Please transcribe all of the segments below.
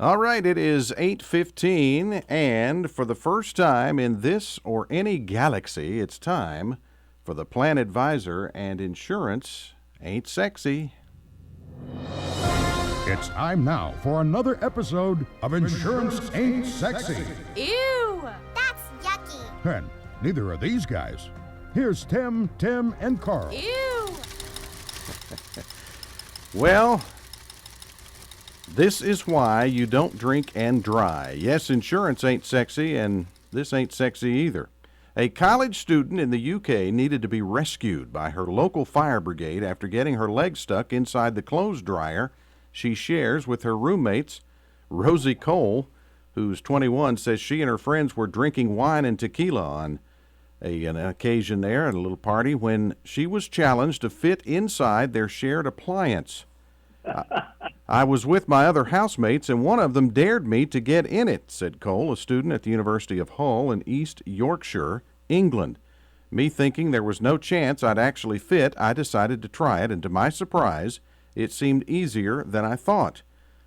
All right, it is 8:15, and for the first time in this or any galaxy, it's time for the Plan Advisor, and insurance ain't sexy. It's time now for another episode of Insurance Ain't Sexy. Ew! That's yucky. And neither are these guys. Here's Tim, and Carl. Ew! Well, this is why you don't drink and drive. Yes, insurance ain't sexy, and this ain't sexy either. A college student in the UK needed to be rescued by her local fire brigade after getting her leg stuck inside the clothes dryer she shares with her roommates. Rosie Cole, who's 21, says she and her friends were drinking wine and tequila on an occasion there at a little party when she was challenged to fit inside their shared appliance. I was with my other housemates, and one of them dared me to get in it, said Cole, a student at the University of Hull in East Yorkshire, England. Me thinking there was no chance I'd actually fit, I decided to try it, and to my surprise, it seemed easier than I thought.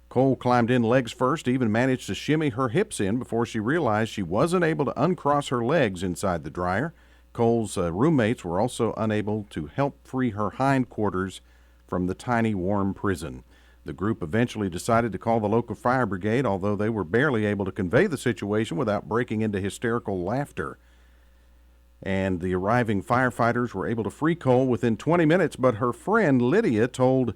Cole climbed in legs first, even managed to shimmy her hips in before she realized she wasn't able to uncross her legs inside the dryer. Cole's roommates were also unable to help free her hindquarters from the tiny warm prison. The group eventually decided to call the local fire brigade, although they were barely able to convey the situation without breaking into hysterical laughter. And the arriving firefighters were able to free Cole within 20 minutes, but her friend Lydia told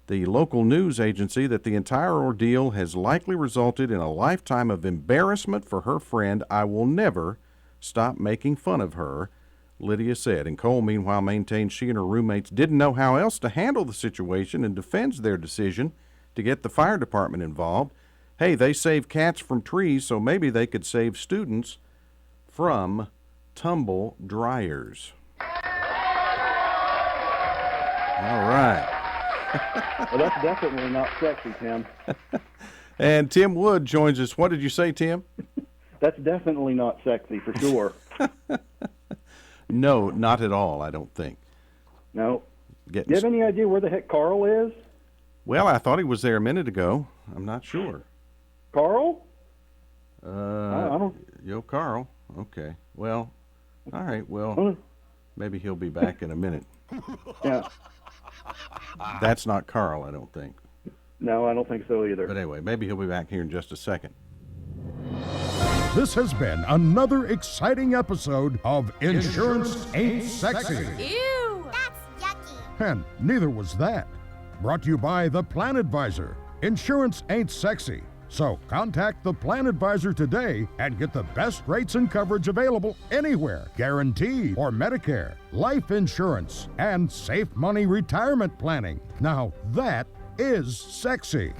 the local news agency that the entire ordeal has likely resulted in a lifetime of embarrassment for her friend. I will never stop making fun of her, Lydia said. And Cole, meanwhile, maintained she and her roommates didn't know how else to handle the situation and defends their decision to get the fire department involved. Hey, they save cats from trees, so maybe they could save students from tumble dryers. All right. Well, that's definitely not sexy, Tim. And Tim Wood joins us. What did you say, Tim? That's definitely not sexy, for sure. No, not at all, I don't think. No. Do you have any idea where the heck Carl is? Well, I thought he was there a minute ago. I'm not sure. Carl? I don't... Yo, Carl. Okay. Well, all right. Well, maybe he'll be back in a minute. Yeah. That's not Carl, I don't think. No, I don't think so either. But anyway, maybe he'll be back here in just a second. This has been another exciting episode of Insurance Ain't Sexy. Ew! That's yucky. And neither was that. Brought to you by the Plan Advisor. Insurance ain't sexy. So contact the Plan Advisor today and get the best rates and coverage available anywhere. Guaranteed or Medicare, life insurance, and safe money retirement planning. Now that is sexy.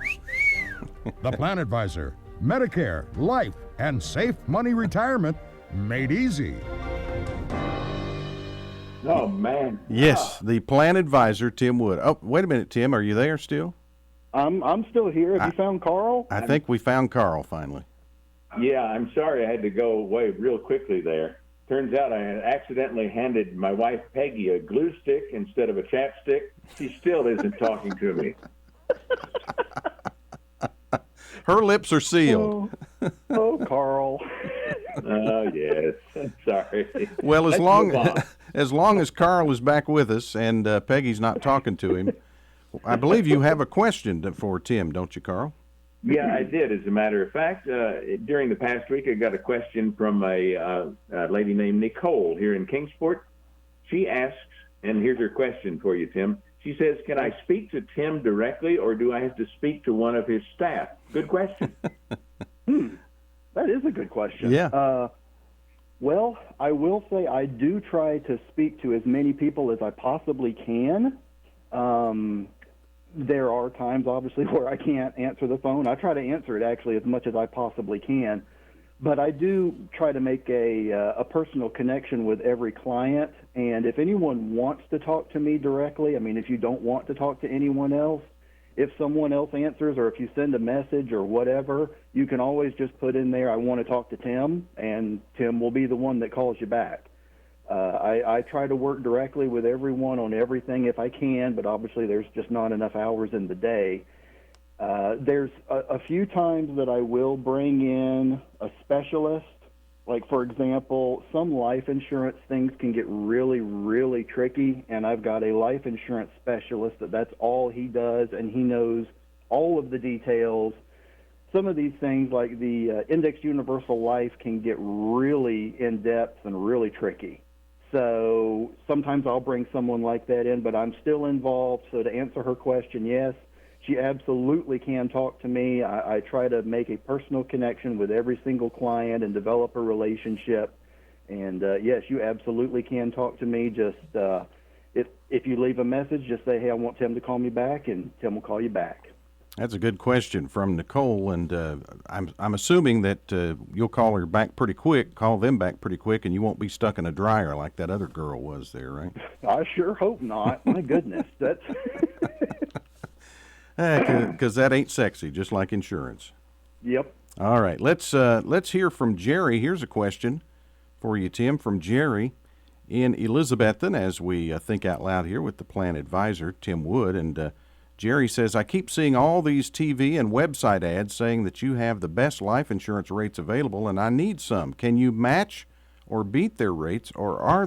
The Plan Advisor. Medicare, life, and safe money retirement made easy. Oh, man. Yes, the Plan Advisor, Tim Wood. Oh, wait a minute, Tim. Are you there still? I'm still here. Have you found Carl? I think we found Carl finally. Yeah, I'm sorry I had to go away real quickly there. Turns out I had accidentally handed my wife Peggy a glue stick instead of a chapstick. She still isn't talking to me. Her lips are sealed. Oh, Carl. Oh, yes. I'm sorry. Well, Let's as long as Carl is back with us and Peggy's not talking to him, I believe you have a question for Tim, don't you, Carl? Yeah, I did. As a matter of fact, during the past week, I got a question from a lady named Nicole here in Kingsport. She asks, and here's her question for you, Tim. She says, can I speak to Tim directly, or do I have to speak to one of his staff? Good question. That is a good question. Yeah. Well, I will say I do try to speak to as many people as I possibly can. There are times, obviously, where I can't answer the phone. I try to answer it, actually, as much as I possibly can. But I do try to make a personal connection with every client. And if anyone wants to talk to me directly, I mean, if you don't want to talk to anyone else, if someone else answers or if you send a message or whatever, you can always just put in there, I want to talk to Tim, and Tim will be the one that calls you back. I try to work directly with everyone on everything if I can, but obviously there's just not enough hours in the day. There's a few times that I will bring in a specialist. Like, for example, some life insurance things can get really, really tricky, and I've got a life insurance specialist that's all he does, and he knows all of the details. Some of these things, like the indexed universal life, can get really in-depth and really tricky. So sometimes I'll bring someone like that in, but I'm still involved. So to answer her question, yes, she absolutely can talk to me. I try to make a personal connection with every single client and develop a relationship. And yes, you absolutely can talk to me. Just if you leave a message, just say, hey, I want Tim to call me back, and Tim will call you back. That's a good question from Nicole, and I'm assuming that you'll call her back pretty quick, call them back pretty quick, and you won't be stuck in a dryer like that other girl was there, right? I sure hope not. My goodness, that's because that ain't sexy, just like insurance. Yep. All right, let's hear from Jerry. Here's a question for you, Tim, from Jerry in Elizabethton, as we think out loud here with the plan advisor, Tim Wood, and Jerry says, I keep seeing all these TV and website ads saying that you have the best life insurance rates available, and I need some. Can you match or beat their rates, or are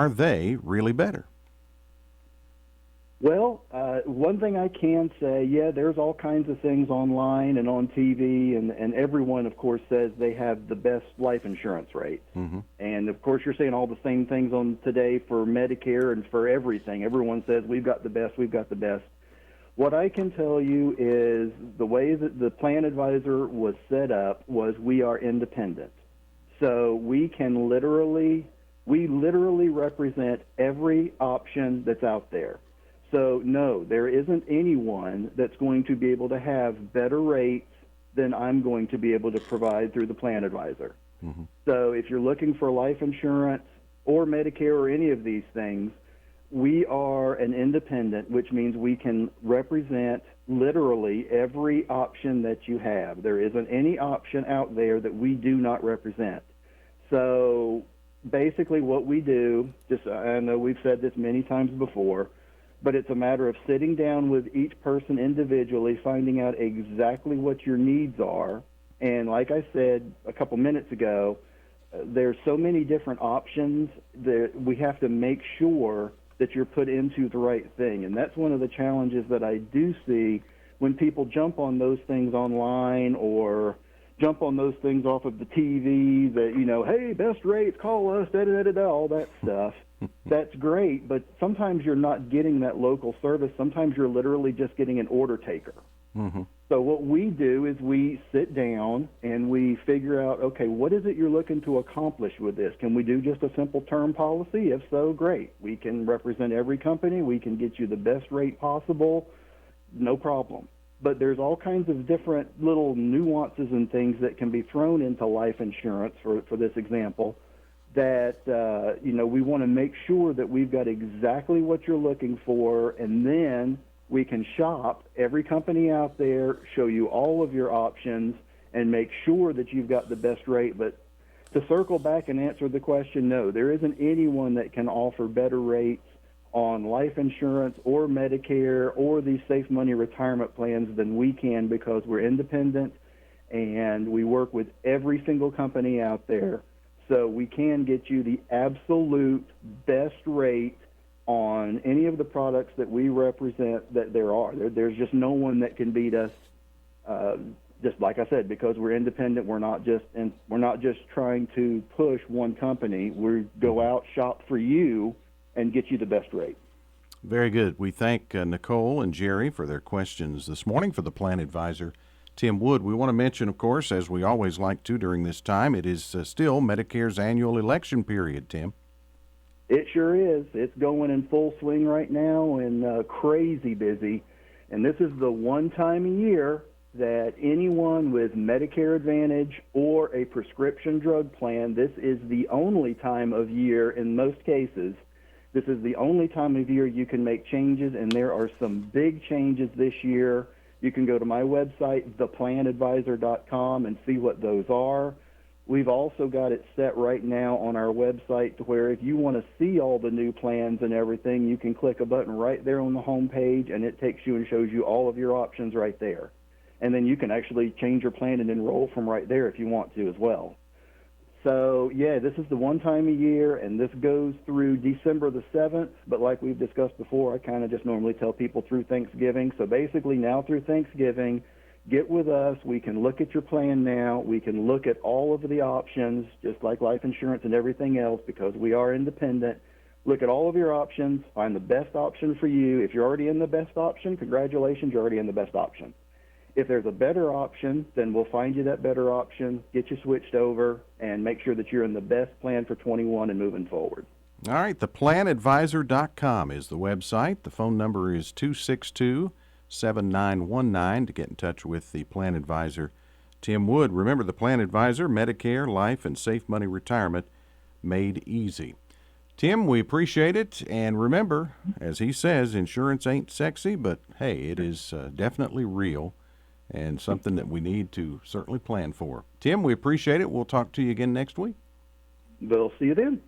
they really better? Well, one thing I can say, yeah, there's all kinds of things online and on TV, and everyone, of course, says they have the best life insurance rates. Mm-hmm. And, of course, you're seeing all the same things on today for Medicare and for everything. Everyone says, we've got the best, we've got the best. What I can tell you is the way that the plan advisor was set up was we are independent. So we literally represent every option that's out there. So, no, there isn't anyone that's going to be able to have better rates than I'm going to be able to provide through the plan advisor. Mm-hmm. So if you're looking for life insurance or Medicare or any of these things, we are an independent, which means we can represent literally every option that you have. There isn't any option out there that we do not represent. So basically what we do, I know we've said this many times before, but it's a matter of sitting down with each person individually, finding out exactly what your needs are. And like I said a couple minutes ago, there's so many different options that we have to make sure that you're put into the right thing. And that's one of the challenges that I do see when people jump on those things online or jump on those things off of the TV that, hey, best rates, call us, da-da-da-da-da, all that stuff. That's great, but sometimes you're not getting that local service. Sometimes you're literally just getting an order taker. Mm-hmm. So what we do is we sit down and we figure out, okay, what is it you're looking to accomplish with this? Can we do just a simple term policy? If so, great. We can represent every company. We can get you the best rate possible. No problem. But there's all kinds of different little nuances and things that can be thrown into life insurance, for this example, that, we want to make sure that we've got exactly what you're looking for, and then we can shop every company out there, show you all of your options, and make sure that you've got the best rate. But to circle back and answer the question, no, there isn't anyone that can offer better rates on life insurance or Medicare or these safe money retirement plans than we can, because we're independent and we work with every single company out there. So we can get you the absolute best rate on any of the products that we represent that there are. There's just no one that can beat us. Just like I said, because we're independent, we're not just trying to push one company. We go out, shop for you, and get you the best rate. Very good. We thank Nicole and Jerry for their questions this morning. For the plan advisor, Tim Wood, we want to mention, of course, as we always like to during this time, it is still Medicare's annual election period, Tim. It sure is. It's going in full swing right now and crazy busy. And this is the one time a year that anyone with Medicare Advantage or a prescription drug plan, this is the only time of year in most cases, this is the only time of year you can make changes, and there are some big changes this year. You can go to my website, theplanadvisor.com, and see what those are. We've also got it set right now on our website to where if you want to see all the new plans and everything, you can click a button right there on the home page, and it takes you and shows you all of your options right there. And then you can actually change your plan and enroll from right there if you want to as well. So, yeah, this is the one time a year, and this goes through December the 7th. But like we've discussed before, I kind of just normally tell people through Thanksgiving. So basically now through Thanksgiving, get with us. We can look at your plan now. We can look at all of the options, just like life insurance and everything else, because we are independent. Look at all of your options, find the best option for you. If you're already in the best option, congratulations, you're already in the best option. If there's a better option, then we'll find you that better option, get you switched over, and make sure that you're in the best plan for 21 and moving forward. All right, theplanadvisor.com is the website. The phone number is 262-7919 to get in touch with the Plan Advisor, Tim Wood. Remember, the Plan Advisor, Medicare, Life, and Safe Money Retirement made easy. Tim, we appreciate it, and remember, as he says, insurance ain't sexy, but hey, it is definitely real and something that we need to certainly plan for. Tim, we appreciate it. We'll talk to you again next week. We'll see you then.